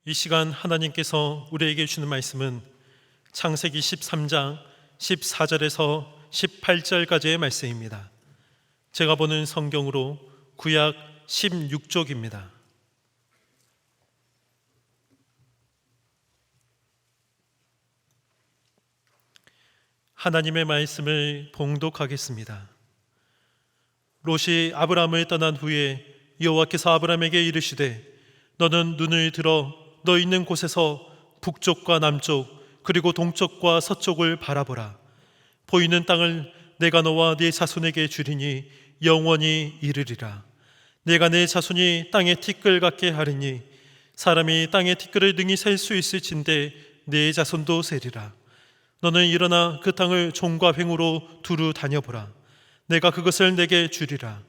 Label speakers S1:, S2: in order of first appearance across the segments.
S1: 이 시간 하나님께서 우리에게 주는 말씀은 창세기 13장 14절에서 18절까지의 말씀입니다. 제가 보는 성경으로 구약 16쪽입니다. 하나님의 말씀을 봉독하겠습니다. 롯이 아브람을 떠난 후에 여호와께서 아브람에게 이르시되 너는 눈을 들어 너 있는 곳에서 북쪽과 남쪽 그리고 동쪽과 서쪽을 바라보라. 보이는 땅을 내가 너와 네 자손에게 주리니 영원히 이르리라. 내가 내 자손이 땅의 티끌 같게 하리니 사람이 땅의 티끌을 능히 셀 수 있을진데 네 자손도 세리라. 너는 일어나 그 땅을 종과 횡으로 두루 다녀보라. 내가 그것을 내게 주리라.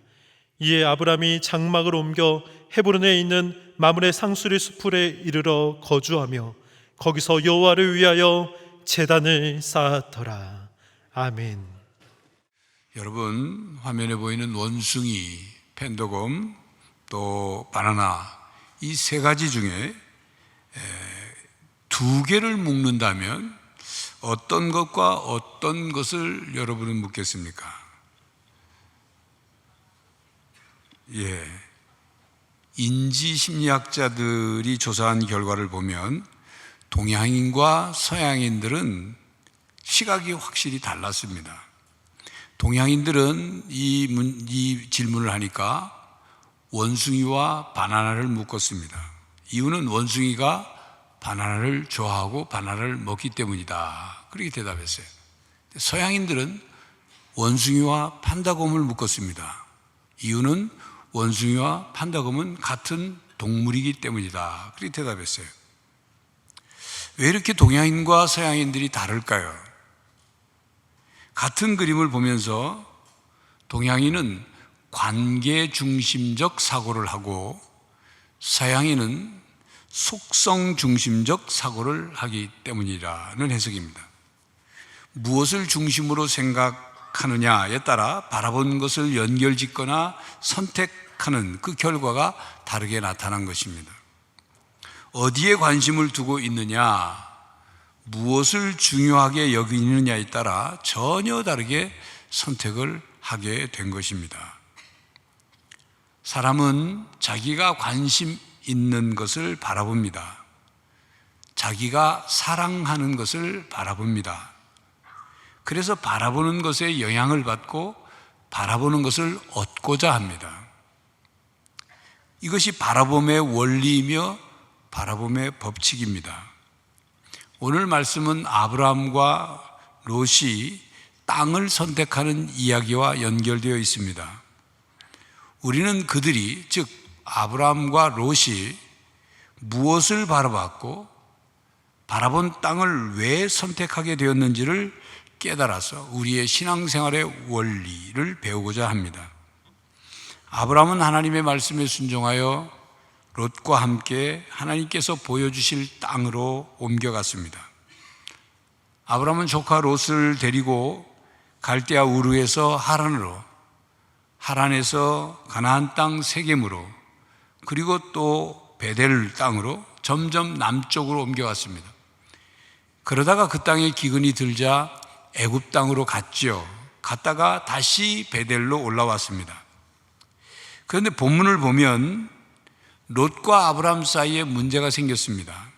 S1: 이에 아브람이 장막을 옮겨 헤브론에 있는 마므레 상수리 수풀에 이르러 거주하며 거기서 여호와를 위하여 제단을 쌓았더라. 아멘.
S2: 여러분, 화면에 보이는 원숭이, 펜더곰, 또 바나나, 이 세 가지 중에 두 개를 묶는다면 어떤 것과 어떤 것을 여러분은 묻겠습니까? 인지 심리학자들이 조사한 결과를 보면 동양인과 서양인들은 시각이 확실히 달랐습니다. 동양인들은 이 질문을 하니까 원숭이와 바나나를 묶었습니다. 이유는 원숭이가 바나나를 좋아하고 바나나를 먹기 때문이다, 그렇게 대답했어요. 서양인들은 원숭이와 판다곰을 묶었습니다. 이유는 원숭이와 판다곰은 같은 동물이기 때문이다, 그렇게 대답했어요. 왜 이렇게 동양인과 서양인들이 다를까요? 같은 그림을 보면서 동양인은 관계 중심적 사고를 하고 서양인은 속성 중심적 사고를 하기 때문이라는 해석입니다. 무엇을 중심으로 생각하느냐에 따라 바라본 것을 연결짓거나 선택하는 그 결과가 다르게 나타난 것입니다. 어디에 관심을 두고 있느냐, 무엇을 중요하게 여기느냐에 따라 전혀 다르게 선택을 하게 된 것입니다. 사람은 자기가 관심 있는 것을 바라봅니다. 자기가 사랑하는 것을 바라봅니다. 그래서 바라보는 것에 영향을 받고 바라보는 것을 얻고자 합니다. 이것이 바라봄의 원리이며 바라봄의 법칙입니다. 오늘 말씀은 아브라함과 롯이 땅을 선택하는 이야기와 연결되어 있습니다. 우리는 그들이, 즉 아브라함과 롯이 무엇을 바라봤고 바라본 땅을 왜 선택하게 되었는지를 깨달아서 우리의 신앙생활의 원리를 배우고자 합니다. 아브라함은 하나님의 말씀에 순종하여 롯과 함께 하나님께서 보여주실 땅으로 옮겨갔습니다. 아브라함은 조카 롯을 데리고 갈대아 우르에서 하란으로, 하란에서 가나안 땅 세겜으로, 그리고 또 베델 땅으로 점점 남쪽으로 옮겨갔습니다. 그러다가 그 땅에 기근이 들자 애굽 땅으로 갔죠. 갔다가 다시 베델로 올라왔습니다. 그런데 본문을 보면 롯과 아브라함 사이에 문제가 생겼습니다.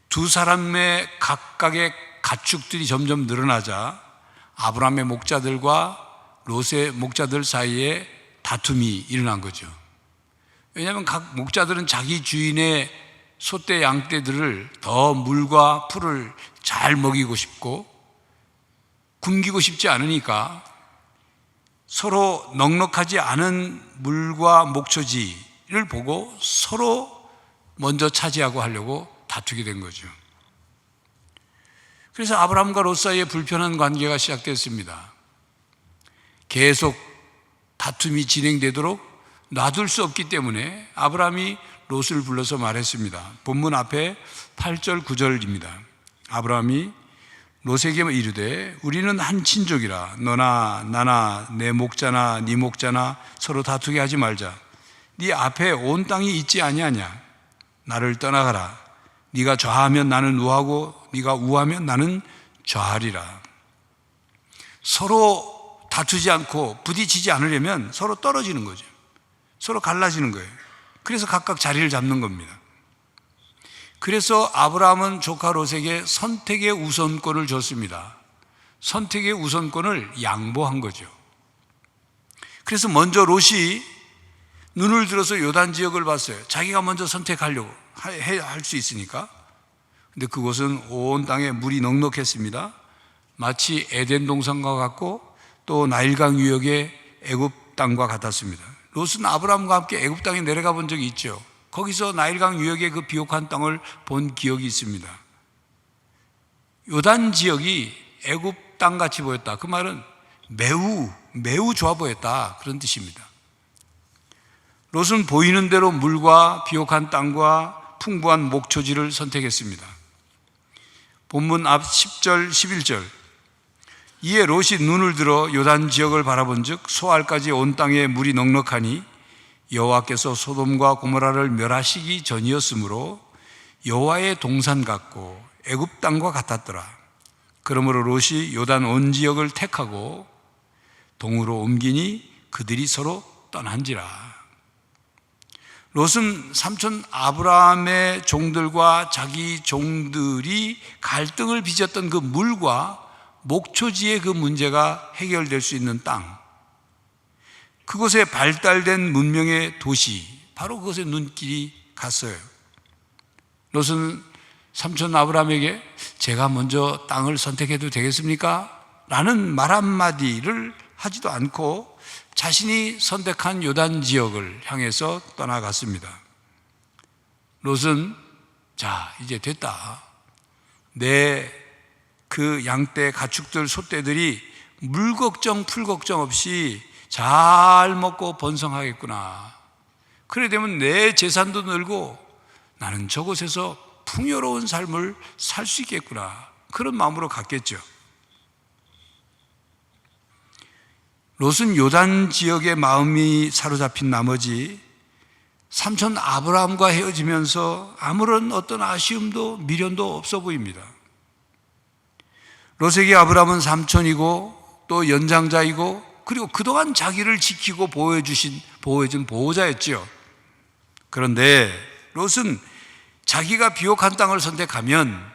S2: 두 사람의 각각의 가축들이 점점 늘어나자 아브라함의 목자들과 롯의 목자들 사이에 다툼이 일어난 거죠. 왜냐하면 각 목자들은 자기 주인의 소떼 양떼들을 더 물과 풀을 잘 먹이고 싶고 굶기고 싶지 않으니까 서로 넉넉하지 않은 물과 목초지를 보고 서로 먼저 차지하고 하려고 다투게 된 거죠. 그래서 아브라함과 롯 사이에 불편한 관계가 시작됐습니다. 계속 다툼이 진행되도록 놔둘 수 없기 때문에 아브라함이 롯을 불러서 말했습니다. 본문 앞에 8절 9절입니다. 아브라함이 롯에게 이르되 우리는 한 친족이라 너나 나나 내 목자나 네 목자나 서로 다투게 하지 말자. 네 앞에 온 땅이 있지 아니하냐. 나를 떠나가라. 네가 좌하면 나는 우하고 네가 우하면 나는 좌하리라. 서로 다투지 않고 부딪히지 않으려면 서로 떨어지는 거죠. 서로 갈라지는 거예요. 그래서 각각 자리를 잡는 겁니다. 그래서 아브라함은 조카 롯에게 선택의 우선권을 줬습니다. 선택의 우선권을 양보한 거죠. 그래서 먼저 롯이 눈을 들어서 요단 지역을 봤어요. 자기가 먼저 선택하려고 할 수 있으니까. 근데 그곳은 온 땅에 물이 넉넉했습니다. 마치 에덴 동산과 같고 또 나일강 유역의 애굽 땅과 같았습니다. 롯은 아브라함과 함께 애굽 땅에 내려가 본 적이 있죠. 거기서 나일강 유역의 그 비옥한 땅을 본 기억이 있습니다. 요단 지역이 애굽 땅같이 보였다. 그 말은 매우 좋아 보였다. 그런 뜻입니다. 롯은 보이는 대로 물과 비옥한 땅과 풍부한 목초지를 선택했습니다. 본문 앞 10절, 11절. 이에 롯이 눈을 들어 요단 지역을 바라본 즉 소알까지 온 땅에 물이 넉넉하니 여호와께서 소돔과 고모라를 멸하시기 전이었으므로 여호와의 동산 같고 애굽 땅과 같았더라. 그러므로 롯이 요단 온 지역을 택하고 동으로 옮기니 그들이 서로 떠난지라. 롯은 삼촌 아브라함의 종들과 자기 종들이 갈등을 빚었던 그 물과 목초지의 그 문제가 해결될 수 있는 땅, 그곳에 발달된 문명의 도시, 바로 그곳에 눈길이 갔어요. 롯은 삼촌 아브라함에게 제가 먼저 땅을 선택해도 되겠습니까? 라는 말 한마디를 하지도 않고 자신이 선택한 요단 지역을 향해서 떠나갔습니다. 롯은 자, 이제 됐다. 내 그 양떼, 가축들, 소떼들이 물 걱정, 풀 걱정 없이 잘 먹고 번성하겠구나. 그래 되면 내 재산도 늘고 나는 저곳에서 풍요로운 삶을 살 수 있겠구나. 그런 마음으로 갔겠죠. 롯은 요단 지역의 마음이 사로잡힌 나머지 삼촌 아브라함과 헤어지면서 아무런 어떤 아쉬움도 미련도 없어 보입니다. 롯에게 아브라함은 삼촌이고 또 연장자이고 그리고 그동안 자기를 지키고 보호해준 보호자였죠. 그런데 롯은 자기가 비옥한 땅을 선택하면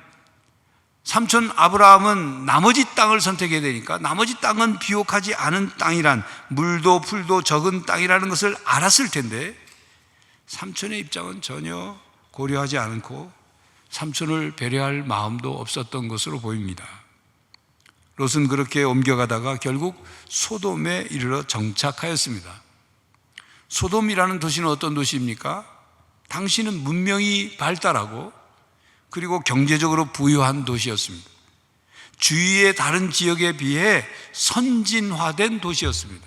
S2: 삼촌 아브라함은 나머지 땅을 선택해야 되니까 나머지 땅은 비옥하지 않은 땅이란, 물도 풀도 적은 땅이라는 것을 알았을 텐데 삼촌의 입장은 전혀 고려하지 않고 삼촌을 배려할 마음도 없었던 것으로 보입니다. 롯은 그렇게 옮겨가다가 결국 소돔에 이르러 정착하였습니다. 소돔이라는 도시는 어떤 도시입니까? 당시는 문명이 발달하고 그리고 경제적으로 부유한 도시였습니다. 주위의 다른 지역에 비해 선진화된 도시였습니다.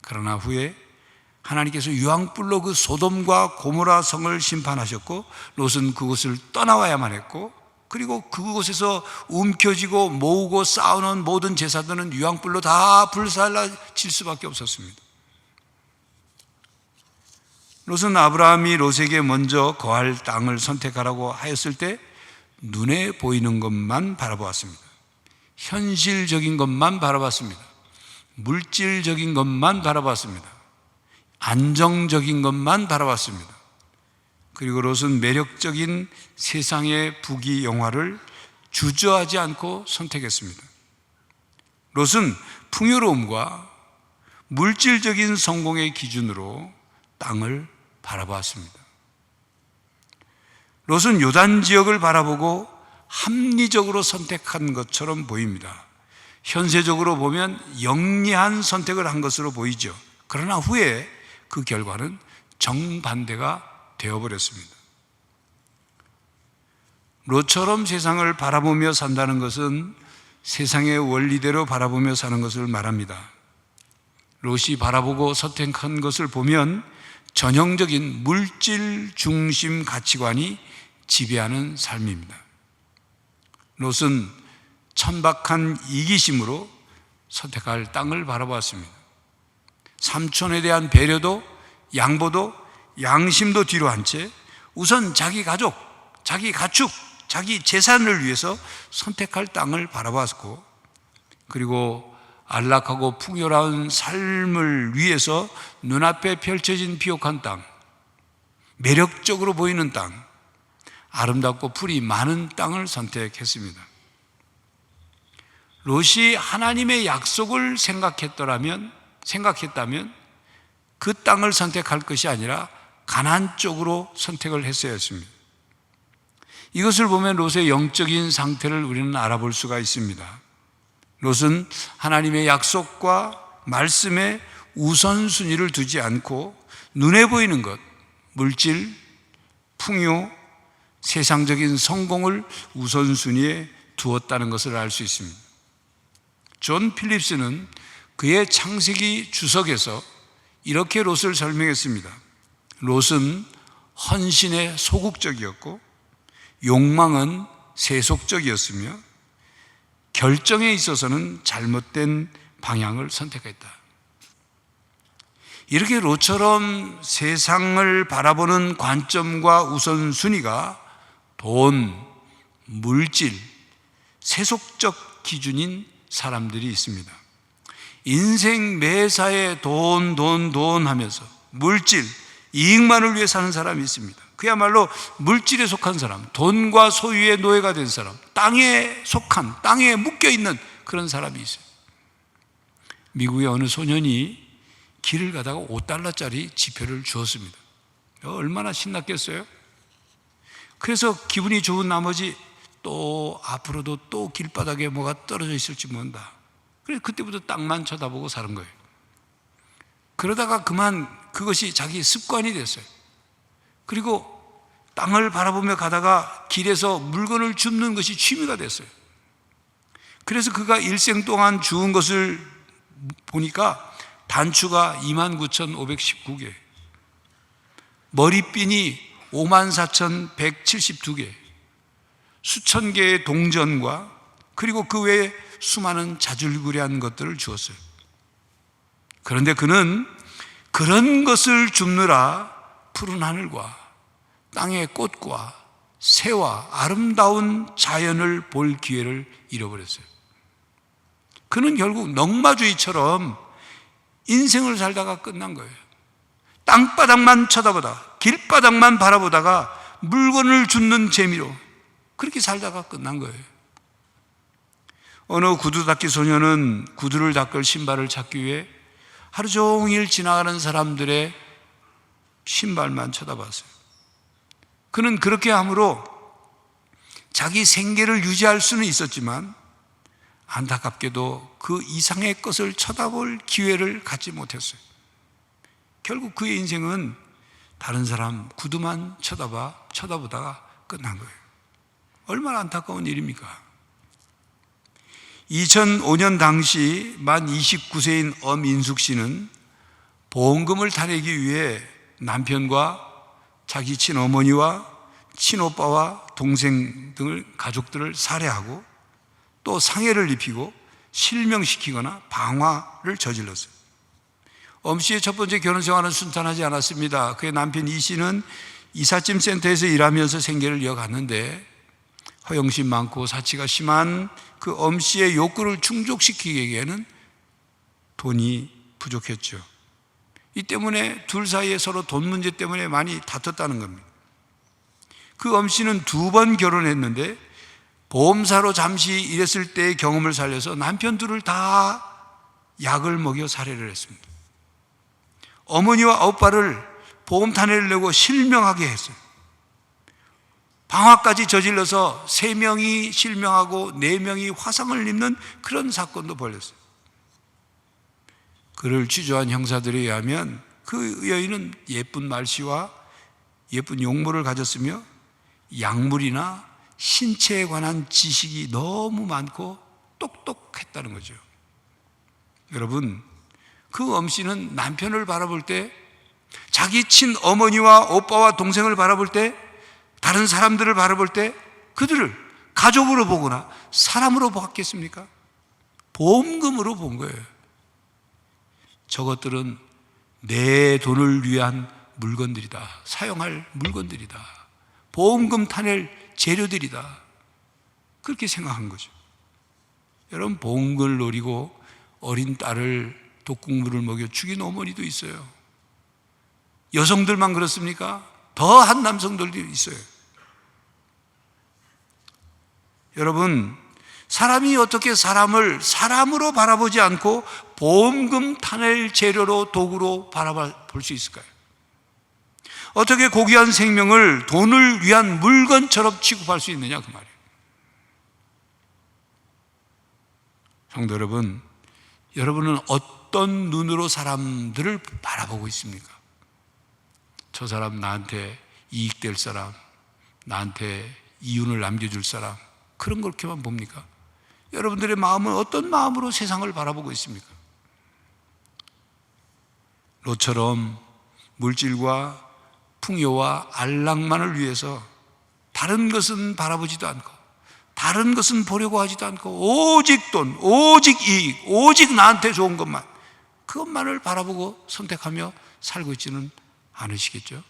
S2: 그러나 후에 하나님께서 유황불로 그 소돔과 고모라 성을 심판하셨고 롯은 그곳을 떠나와야만 했고 그리고 그곳에서 움켜쥐고 모으고 쌓아놓은 모든 제사들은 유황불로 다 불살라질 수밖에 없었습니다. 롯은 아브라함이 롯에게 먼저 거할 땅을 선택하라고 하였을 때 눈에 보이는 것만 바라보았습니다. 현실적인 것만 바라봤습니다. 물질적인 것만 바라봤습니다. 안정적인 것만 바라봤습니다. 그리고 롯은 매력적인 세상의 부귀 영화를 주저하지 않고 선택했습니다. 롯은 풍요로움과 물질적인 성공의 기준으로 땅을 바라보았습니다. 롯은 요단 지역을 바라보고 합리적으로 선택한 것처럼 보입니다. 현세적으로 보면 영리한 선택을 한 것으로 보이죠. 그러나 후에 그 결과는 정반대가 되어버렸습니다. 롯처럼 세상을 바라보며 산다는 것은 세상의 원리대로 바라보며 사는 것을 말합니다. 롯이 바라보고 선택한 것을 보면 전형적인 물질 중심 가치관이 지배하는 삶입니다. 롯은 천박한 이기심으로 선택할 땅을 바라보았습니다. 삼촌에 대한 배려도 양보도 양심도 뒤로 한 채 우선 자기 가족, 자기 가축, 자기 재산을 위해서 선택할 땅을 바라봤고, 그리고 안락하고 풍요로운 삶을 위해서 눈앞에 펼쳐진 비옥한 땅, 매력적으로 보이는 땅, 아름답고 풀이 많은 땅을 선택했습니다. 롯이 하나님의 약속을 생각했다면 그 땅을 선택할 것이 아니라 가나안 쪽으로 선택을 했어야 했습니다. 이것을 보면 롯의 영적인 상태를 우리는 알아볼 수가 있습니다. 롯은 하나님의 약속과 말씀에 우선순위를 두지 않고 눈에 보이는 것, 물질, 풍요, 세상적인 성공을 우선순위에 두었다는 것을 알 수 있습니다. 존 필립스는 그의 창세기 주석에서 이렇게 롯을 설명했습니다. 롯은 헌신에 소극적이었고 욕망은 세속적이었으며 결정에 있어서는 잘못된 방향을 선택했다. 이렇게 롯처럼 세상을 바라보는 관점과 우선순위가 돈, 물질, 세속적 기준인 사람들이 있습니다. 인생 매사에 돈 하면서 물질, 이익만을 위해 사는 사람이 있습니다. 그야말로 물질에 속한 사람, 돈과 소유의 노예가 된 사람, 땅에 속한, 땅에 묶여있는 그런 사람이 있어요. 미국의 어느 소년이 길을 가다가 $5짜리 지폐를 주었습니다. 얼마나 신났겠어요? 그래서 기분이 좋은 나머지 또 앞으로도 또 길바닥에 뭐가 떨어져 있을지 모른다. 그래서 그때부터 땅만 쳐다보고 사는 거예요. 그러다가 그만 그것이 자기 습관이 됐어요. 그리고 땅을 바라보며 가다가 길에서 물건을 줍는 것이 취미가 됐어요. 그래서 그가 일생 동안 주운 것을 보니까 단추가 29,519개, 머리핀이 54,172개, 수천 개의 동전과 그리고 그 외에 수많은 자질구레한 것들을 주었어요. 그런데 그는 그런 것을 줍느라 푸른 하늘과 땅의 꽃과 새와 아름다운 자연을 볼 기회를 잃어버렸어요. 그는 결국 넉마주의처럼 인생을 살다가 끝난 거예요. 땅바닥만 쳐다보다, 길바닥만 바라보다가 물건을 줍는 재미로 그렇게 살다가 끝난 거예요. 어느 구두 닦기 소녀는 구두를 닦을 신발을 찾기 위해 하루 종일 지나가는 사람들의 신발만 쳐다봤어요. 그는 그렇게 함으로 자기 생계를 유지할 수는 있었지만 안타깝게도 그 이상의 것을 쳐다볼 기회를 갖지 못했어요. 결국 그의 인생은 다른 사람 구두만 쳐다보다가 끝난 거예요. 얼마나 안타까운 일입니까? 2005년 당시 만 29세인 엄인숙 씨는 보험금을 타내기 위해 남편과 자기 친어머니와 친오빠와 동생 등을 가족들을 살해하고 또 상해를 입히고 실명시키거나 방화를 저질렀어요. 엄 씨의 첫 번째 결혼 생활은 순탄하지 않았습니다. 그의 남편 이 씨는 이삿짐 센터에서 일하면서 생계를 이어갔는데 허영심 많고 사치가 심한 그 엄 씨의 욕구를 충족시키기에는 돈이 부족했죠. 이 때문에 둘 사이에 서로 돈 문제 때문에 많이 다퉜다는 겁니다. 그 엄 씨는 2번 결혼했는데 보험사로 잠시 일했을 때의 경험을 살려서 남편 둘을 다 약을 먹여 살해를 했습니다. 어머니와 오빠를 보험 탄해를 내고 실명하게 했어요. 방화까지 저질러서 3명이 실명하고 4명이 화상을 입는 그런 사건도 벌였어요. 그를 취조한 형사들에 의하면 그 여인은 예쁜 말씨와 예쁜 용모를 가졌으며 약물이나 신체에 관한 지식이 너무 많고 똑똑했다는 거죠. 여러분, 그 엄 씨는 남편을 바라볼 때, 자기 친어머니와 오빠와 동생을 바라볼 때, 다른 사람들을 바라볼 때 그들을 가족으로 보거나 사람으로 봤겠습니까? 보험금으로 본 거예요. 저것들은 내 돈을 위한 물건들이다, 사용할 물건들이다. 보험금 타낼 재료들이다. 그렇게 생각한 거죠. 여러분, 보험금을 노리고 어린 딸을 독국물을 먹여 죽인 어머니도 있어요. 여성들만 그렇습니까? 더한 남성들도 있어요. 여러분, 사람이 어떻게 사람을 사람으로 바라보지 않고 보험금 타낼 재료로, 도구로 바라볼 수 있을까요? 어떻게 고귀한 생명을 돈을 위한 물건처럼 취급할 수 있느냐, 그 말이에요. 성도 여러분, 여러분은 어떤 눈으로 사람들을 바라보고 있습니까? 저 사람 나한테 이익될 사람, 나한테 이윤을 남겨줄 사람, 그런 걸로만 봅니까? 여러분들의 마음은 어떤 마음으로 세상을 바라보고 있습니까? 롯처럼 물질과 풍요와 안락만을 위해서 다른 것은 바라보지도 않고, 다른 것은 보려고 하지도 않고, 오직 돈, 오직 이익, 오직 나한테 좋은 것만, 그것만을 바라보고 선택하며 살고 있지는 않으시겠죠?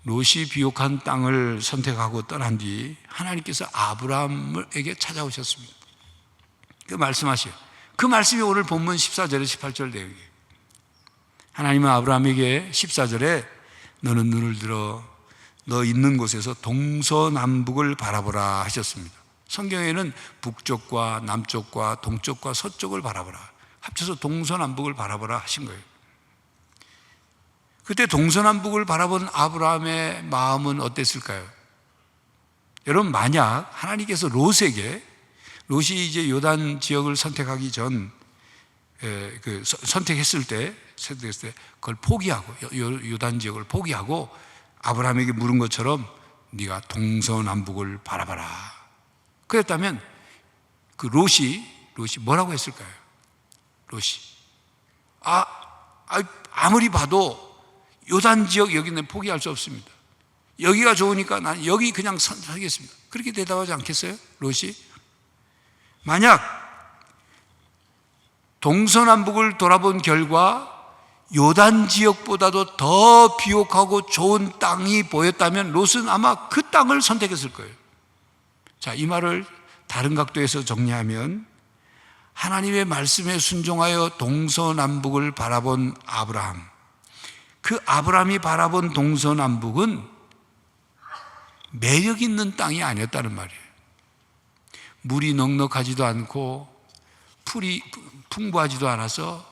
S2: 롯이 비옥한 땅을 선택하고 떠난 뒤 하나님께서 아브라함에게 찾아오셨습니다. 그 말씀하시요. 그 말씀이 오늘 본문 14절에 18절 내용이에요. 하나님은 아브라함에게 14절에 너는 눈을 들어 너 있는 곳에서 동서남북을 바라보라 하셨습니다. 성경에는 북쪽과 남쪽과 동쪽과 서쪽을 바라보라, 합쳐서 동서남북을 바라보라 하신 거예요. 그때 동서남북을 바라본 아브라함의 마음은 어땠을까요? 여러분, 만약 하나님께서 롯이 이제 요단 지역을 선택하기 전 선택했을 때 그걸 포기하고, 요단 지역을 포기하고 아브라함에게 물은 것처럼 네가 동서남북을 바라봐라 그랬다면 그 롯이 뭐라고 했을까요? 아무리 봐도 요단 지역 여기는 포기할 수 없습니다. 여기가 좋으니까 난 여기 그냥 선택하겠습니다. 그렇게 대답하지 않겠어요? 롯이? 만약 동서남북을 돌아본 결과 요단 지역보다도 더 비옥하고 좋은 땅이 보였다면 롯은 아마 그 땅을 선택했을 거예요. 자, 이 말을 다른 각도에서 정리하면 하나님의 말씀에 순종하여 동서남북을 바라본 아브라함, 그 아브라함이 바라본 동서남북은 매력 있는 땅이 아니었다는 말이에요. 물이 넉넉하지도 않고 풀이 풍부하지도 않아서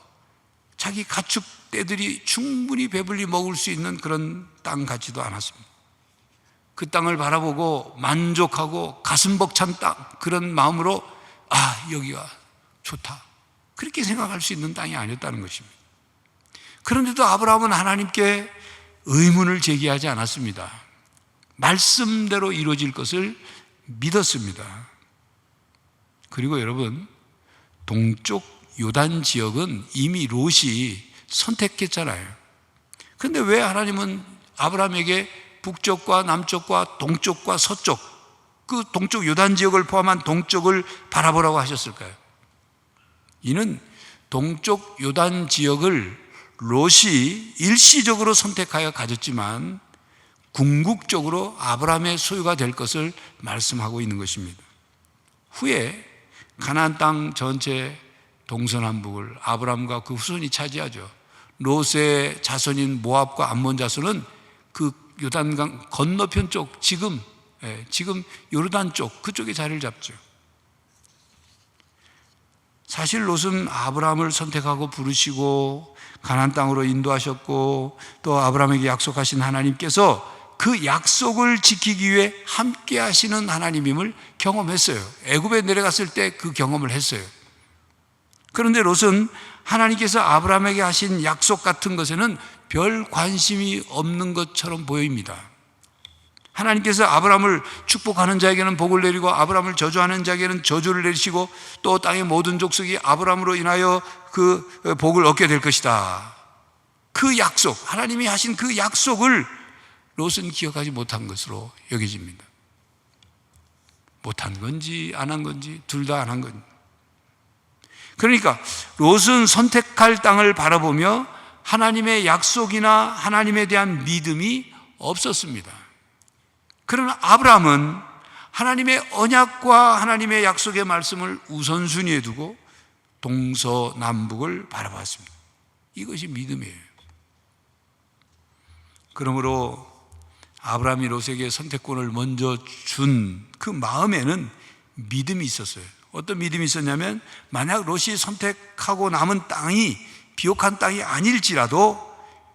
S2: 자기 가축떼들이 충분히 배불리 먹을 수 있는 그런 땅 같지도 않았습니다. 그 땅을 바라보고 만족하고 가슴 벅찬 땅, 그런 마음으로 여기가 좋다, 그렇게 생각할 수 있는 땅이 아니었다는 것입니다. 그런데도 아브라함은 하나님께 의문을 제기하지 않았습니다. 말씀대로 이루어질 것을 믿었습니다. 그리고 여러분, 동쪽 요단 지역은 이미 롯이 선택했잖아요. 그런데 왜 하나님은 아브라함에게 북쪽과 남쪽과 동쪽과 서쪽, 그 동쪽 요단 지역을 포함한 동쪽을 바라보라고 하셨을까요? 이는 동쪽 요단 지역을 롯이 일시적으로 선택하여 가졌지만 궁극적으로 아브라함의 소유가 될 것을 말씀하고 있는 것입니다. 후에 가나안 땅 전체 동서남북을 아브라함과 그 후손이 차지하죠. 롯의 자손인 모압과 암몬 자손은 그 요단강 건너편 쪽, 지금 요르단 쪽, 그쪽에 자리를 잡죠. 사실 롯은 아브라함을 선택하고 부르시고 가나안 땅으로 인도하셨고, 또 아브라함에게 약속하신 하나님께서 그 약속을 지키기 위해 함께 하시는 하나님임을 경험했어요. 애굽에 내려갔을 때 그 경험을 했어요. 그런데 롯은 하나님께서 아브라함에게 하신 약속 같은 것에는 별 관심이 없는 것처럼 보입니다. 하나님께서 아브라함을 축복하는 자에게는 복을 내리고 아브라함을 저주하는 자에게는 저주를 내리시고, 또 땅의 모든 족속이 아브라함으로 인하여 그 복을 얻게 될 것이다, 그 약속, 하나님이 하신 그 약속을 롯은 기억하지 못한 것으로 여겨집니다. 못한 건지 안 한 건지 둘 다 안 한 건지. 그러니까 롯은 선택할 땅을 바라보며 하나님의 약속이나 하나님에 대한 믿음이 없었습니다. 그러나 아브라함은 하나님의 언약과 하나님의 약속의 말씀을 우선순위에 두고 동서남북을 바라봤습니다. 이것이 믿음이에요. 그러므로 아브라함이 롯에게 선택권을 먼저 준 그 마음에는 믿음이 있었어요. 어떤 믿음이 있었냐면, 만약 롯이 선택하고 남은 땅이 비옥한 땅이 아닐지라도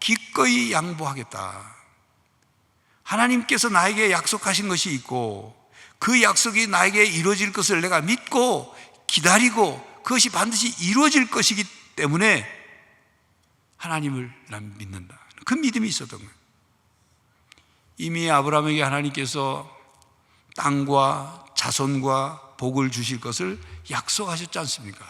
S2: 기꺼이 양보하겠다. 하나님께서 나에게 약속하신 것이 있고 그 약속이 나에게 이루어질 것을 내가 믿고 기다리고 그것이 반드시 이루어질 것이기 때문에 하나님을 난 믿는다. 그 믿음이 있었던 거예요. 이미 아브라함에게 하나님께서 땅과 자손과 복을 주실 것을 약속하셨지 않습니까?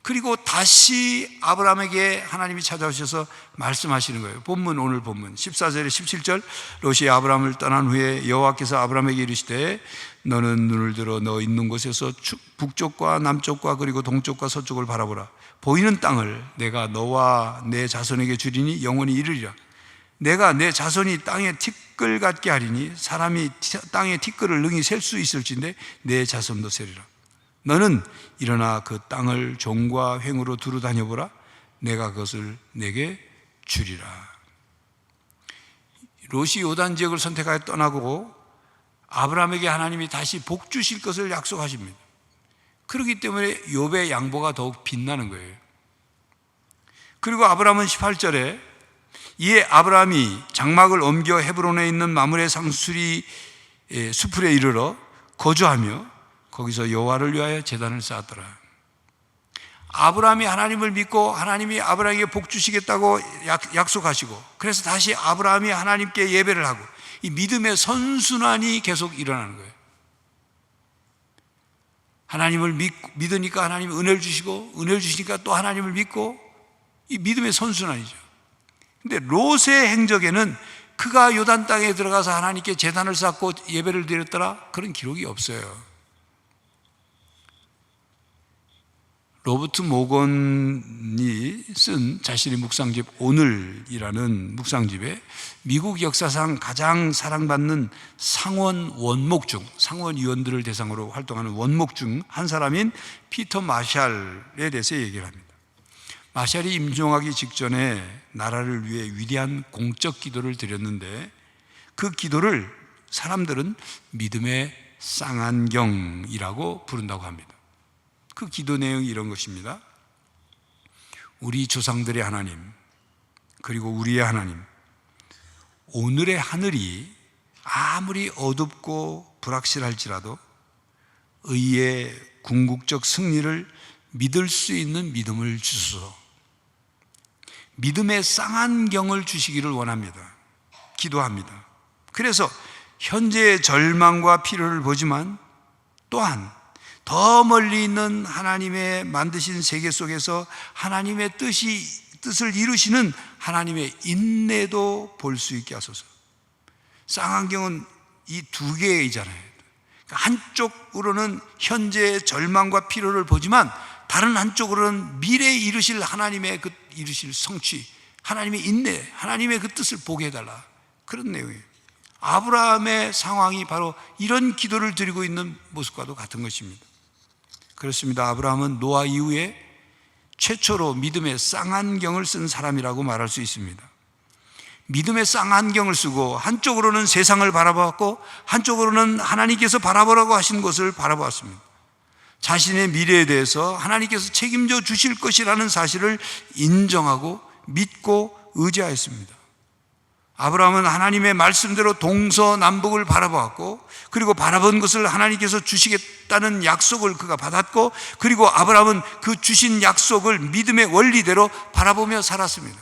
S2: 그리고 다시 아브라함에게 하나님이 찾아오셔서 말씀하시는 거예요. 오늘 본문 14절에 17절, 롯이 아브라함을 떠난 후에 여호와께서 아브라함에게 이르시되 너는 눈을 들어 너 있는 곳에서 북쪽과 남쪽과 그리고 동쪽과 서쪽을 바라보라. 보이는 땅을 내가 너와 내 자손에게 주리니 영원히 이르리라. 내가 내 자손이 땅에 티끌 같게 하리니 사람이 땅에 티끌을 능히 셀 수 있을진데 내 자손도 세리라. 너는 일어나 그 땅을 종과 횡으로 두루 다녀보라. 내가 그것을 내게 주리라. 롯이 요단 지역을 선택하여 떠나고 아브라함에게 하나님이 다시 복 주실 것을 약속하십니다. 그렇기 때문에 욥의 양보가 더욱 빛나는 거예요. 그리고 아브라함은 18절에 이에 아브라함이 장막을 옮겨 헤브론에 있는 마므레 상수리 수풀에 이르러 거주하며 거기서 여호와를 위하여 제단을 쌓았더라. 아브라함이 하나님을 믿고 하나님이 아브라함에게 복 주시겠다고 약속하시고, 그래서 다시 아브라함이 하나님께 예배를 하고, 이 믿음의 선순환이 계속 일어나는 거예요. 하나님을 믿으니까 하나님이 은혜를 주시고, 은혜를 주시니까 또 하나님을 믿고, 이 믿음의 선순환이죠. 근데 롯의 행적에는 그가 요단 땅에 들어가서 하나님께 제단을 쌓고 예배를 드렸더라, 그런 기록이 없어요. 로버트 모건이 쓴 자신의 묵상집 오늘이라는 묵상집에 미국 역사상 가장 사랑받는 상원 원목 중, 상원위원들을 대상으로 활동하는 원목 중 한 사람인 피터 마샬에 대해서 얘기를 합니다. 마샬이 임종하기 직전에 나라를 위해 위대한 공적 기도를 드렸는데 그 기도를 사람들은 믿음의 쌍안경이라고 부른다고 합니다. 그 기도 내용이 이런 것입니다. 우리 조상들의 하나님, 그리고 우리의 하나님, 오늘의 하늘이 아무리 어둡고 불확실할지라도 의의 궁극적 승리를 믿을 수 있는 믿음을 주소서. 믿음의 쌍안경을 주시기를 원합니다. 기도합니다. 그래서 현재의 절망과 필요를 보지만 또한 더 멀리 있는 하나님의 만드신 세계 속에서 하나님의 뜻을 이루시는 하나님의 인내도 볼 수 있게 하소서. 쌍안경은 이 두 개이잖아요. 한쪽으로는 현재의 절망과 필요를 보지만 다른 한쪽으로는 미래에 이루실 하나님의 그 이루실 성취, 하나님의 인내, 하나님의 그 뜻을 보게 해달라, 그런 내용이에요. 아브라함의 상황이 바로 이런 기도를 드리고 있는 모습과도 같은 것입니다. 그렇습니다. 아브라함은 노아 이후에 최초로 믿음의 쌍안경을 쓴 사람이라고 말할 수 있습니다. 믿음의 쌍안경을 쓰고 한쪽으로는 세상을 바라보았고 한쪽으로는 하나님께서 바라보라고 하신 것을 바라보았습니다. 자신의 미래에 대해서 하나님께서 책임져 주실 것이라는 사실을 인정하고 믿고 의지하였습니다. 아브라함은 하나님의 말씀대로 동서남북을 바라보았고, 그리고 바라본 것을 하나님께서 주시겠다는 약속을 그가 받았고, 그리고 아브라함은 그 주신 약속을 믿음의 원리대로 바라보며 살았습니다.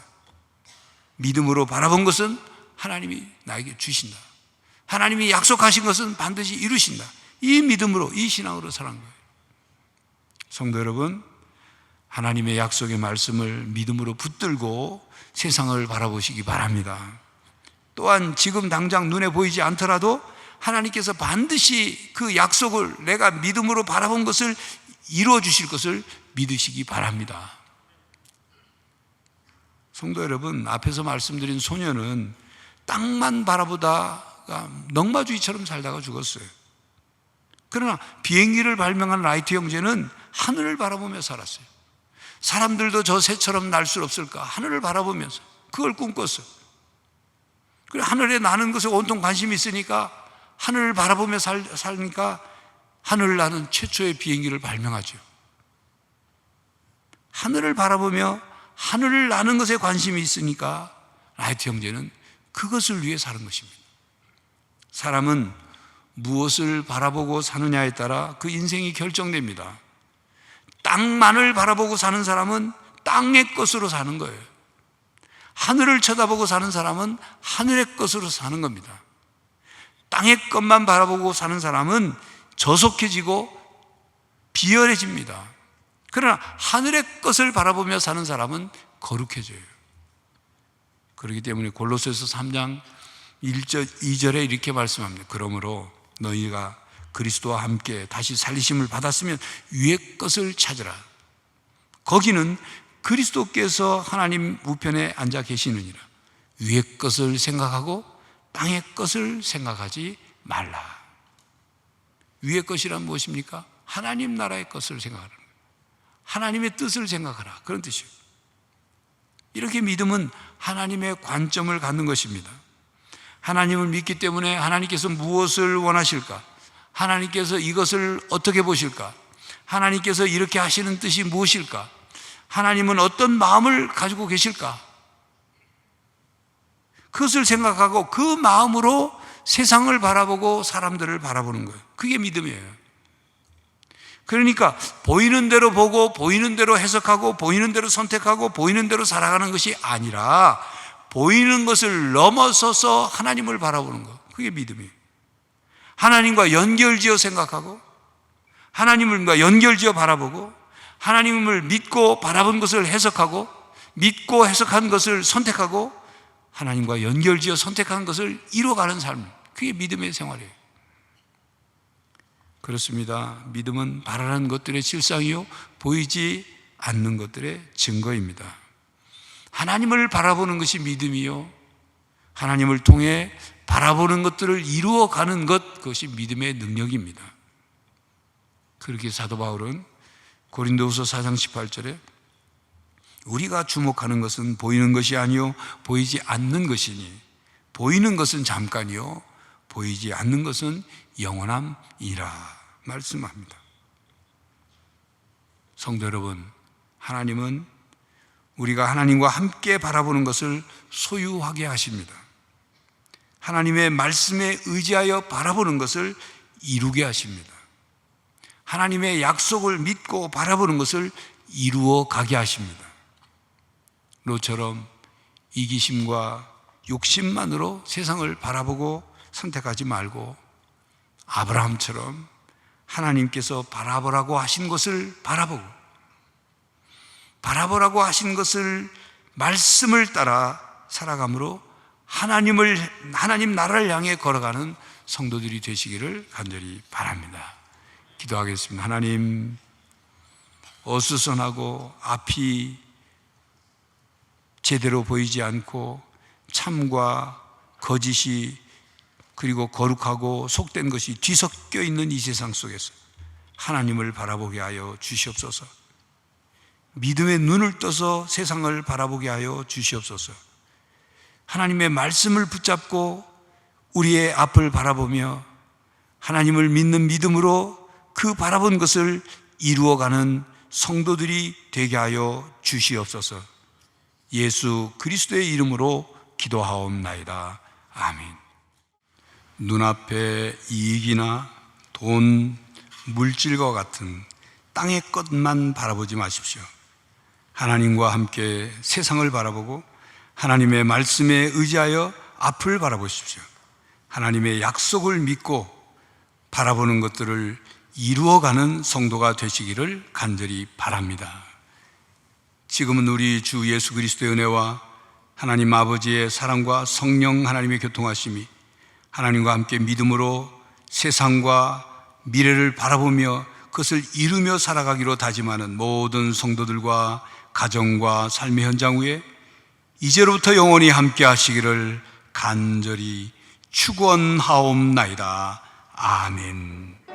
S2: 믿음으로 바라본 것은 하나님이 나에게 주신다, 하나님이 약속하신 것은 반드시 이루신다, 이 믿음으로, 이 신앙으로 살한 거예요. 성도 여러분, 하나님의 약속의 말씀을 믿음으로 붙들고 세상을 바라보시기 바랍니다. 또한 지금 당장 눈에 보이지 않더라도 하나님께서 반드시 그 약속을, 내가 믿음으로 바라본 것을 이루어 주실 것을 믿으시기 바랍니다. 성도 여러분, 앞에서 말씀드린 소녀는 땅만 바라보다가 넝마주의처럼 살다가 죽었어요. 그러나 비행기를 발명한 라이트 형제는 하늘을 바라보며 살았어요. 사람들도 저 새처럼 날 수 없을까? 하늘을 바라보면서 그걸 꿈꿨어요. 그래, 하늘에 나는 것에 온통 관심이 있으니까 하늘을 바라보며 사니까 하늘을 나는 최초의 비행기를 발명하죠. 하늘을 바라보며 하늘을 나는 것에 관심이 있으니까 라이트 형제는 그것을 위해 사는 것입니다. 사람은 무엇을 바라보고 사느냐에 따라 그 인생이 결정됩니다. 땅만을 바라보고 사는 사람은 땅의 것으로 사는 거예요. 하늘을 쳐다보고 사는 사람은 하늘의 것으로 사는 겁니다. 땅의 것만 바라보고 사는 사람은 저속해지고 비열해집니다. 그러나 하늘의 것을 바라보며 사는 사람은 거룩해져요. 그렇기 때문에 골로새서 3장 1절, 2절에 이렇게 말씀합니다. 그러므로 너희가 그리스도와 함께 다시 살리심을 받았으면 위의 것을 찾으라. 거기는 그리스도께서 하나님 우편에 앉아 계시느니라. 위의 것을 생각하고 땅의 것을 생각하지 말라. 위의 것이란 무엇입니까? 하나님 나라의 것을 생각하라. 하나님의 뜻을 생각하라. 그런 뜻이에요. 이렇게 믿음은 하나님의 관점을 갖는 것입니다. 하나님을 믿기 때문에 하나님께서 무엇을 원하실까? 하나님께서 이것을 어떻게 보실까? 하나님께서 이렇게 하시는 뜻이 무엇일까? 하나님은 어떤 마음을 가지고 계실까? 그것을 생각하고 그 마음으로 세상을 바라보고 사람들을 바라보는 거예요. 그게 믿음이에요. 그러니까 보이는 대로 보고 보이는 대로 해석하고 보이는 대로 선택하고 보이는 대로 살아가는 것이 아니라 보이는 것을 넘어서서 하나님을 바라보는 것. 그게 믿음이에요. 하나님과 연결지어 생각하고 하나님과 연결지어 바라보고 하나님을 믿고 바라본 것을 해석하고 믿고 해석한 것을 선택하고 하나님과 연결지어 선택한 것을 이루어가는 삶. 그게 믿음의 생활이에요. 그렇습니다. 믿음은 바라는 것들의 실상이요 보이지 않는 것들의 증거입니다. 하나님을 바라보는 것이 믿음이요 하나님을 통해 바라보는 것들을 이루어가는 것, 그것이 믿음의 능력입니다. 그렇게 사도 바울은 고린도후서 4장 18절에 우리가 주목하는 것은 보이는 것이 아니요 보이지 않는 것이니 보이는 것은 잠깐이요 보이지 않는 것은 영원함이라 말씀합니다. 성도 여러분, 하나님은 우리가 하나님과 함께 바라보는 것을 소유하게 하십니다. 하나님의 말씀에 의지하여 바라보는 것을 이루게 하십니다. 하나님의 약속을 믿고 바라보는 것을 이루어 가게 하십니다. 롯처럼 이기심과 욕심만으로 세상을 바라보고 선택하지 말고 아브라함처럼 하나님께서 바라보라고 하신 것을 바라보라고 하신 것을 말씀을 따라 살아감으로 하나님 나라를 향해 걸어가는 성도들이 되시기를 간절히 바랍니다. 기도하겠습니다. 하나님, 어수선하고 앞이 제대로 보이지 않고 참과 거짓이 그리고 거룩하고 속된 것이 뒤섞여 있는 이 세상 속에서 하나님을 바라보게 하여 주시옵소서. 믿음의 눈을 떠서 세상을 바라보게 하여 주시옵소서. 하나님의 말씀을 붙잡고 우리의 앞을 바라보며 하나님을 믿는 믿음으로 그 바라본 것을 이루어가는 성도들이 되게 하여 주시옵소서. 예수 그리스도의 이름으로 기도하옵나이다. 아멘. 눈앞에 이익이나 돈, 물질과 같은 땅의 것만 바라보지 마십시오. 하나님과 함께 세상을 바라보고 하나님의 말씀에 의지하여 앞을 바라보십시오. 하나님의 약속을 믿고 바라보는 것들을 이루어가는 성도가 되시기를 간절히 바랍니다. 지금은 우리 주 예수 그리스도의 은혜와 하나님 아버지의 사랑과 성령 하나님의 교통하심이 하나님과 함께 믿음으로 세상과 미래를 바라보며 그것을 이루며 살아가기로 다짐하는 모든 성도들과 가정과 삶의 현장 위에 이제로부터 영원히 함께 하시기를 간절히 축원하옵나이다. 아멘.